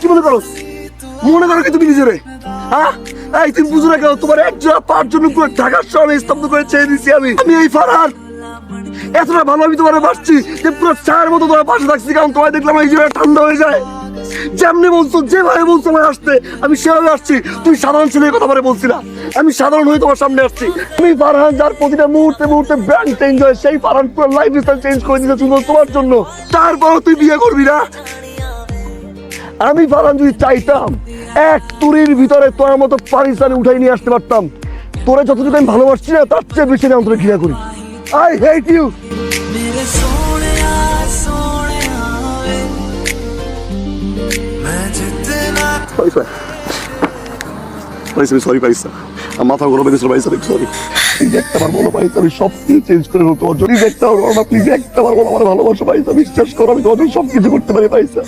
কি মনে করো কি তুমি নিজেরে? হ্যাঁ এই তুমি বুঝো না কেন? তোমার একজোড়া পাঁচ জন ঢাকার শহরে স্তব্ধ করে ছেড়ে দিচ্ছি আমি। এই ফারহান এতটা ভালো আমি তোমার বাসছি যে পুরো চায়ের মতো তোমার পাশে থাকছি, কারণ তোমায় দেখলাম এই জায়গায় ঠান্ডা হয়ে যায়। যেমনি বলছো, যেভাবে বলছো আমার আসতে, আমি সেভাবে আসছি। তুমি সাধারণ ছেলের কথা বলে বলছি না, আমি সাধারণ হয়ে তোমার সামনে আসছি। আমি ফারহান যার প্রতিটা মুহূর্তে মুহূর্তে ব্র্যান্ড চেঞ্জ হয়, সেই ফারহান পুরো লাইফ স্টাইল চেঞ্জ করে দিতে শুধু তোমার জন্য। তারপরও তুই বিয়ে করবি না? আমি ফারহান যদি চাইতাম এক তুরির ভিতরে তোমার মতো পাকিস্তানে উঠাই নিয়ে আসতে পারতাম। তোরা যতটুকু আমি ভালোবাসছি না, তার চেয়ে বেশি আমি তোরে ঘৃণা করি। I hate you. সরি পাইসা, মাথা গরম হয়ে গেছিল পাইসা, সরি। প্লিজ একটা বার বলো পাইসা, আমি সব কিছু চেঞ্জ করে দেবো তোমার জন্য। প্লিজ একটা বার বলো না, প্লিজ একটা বার বলো আমার ভালোবাসো পাইসা, বিশ্বাস করো আমি তোমার জন্য সব কিছু করতে পারি পাইসা।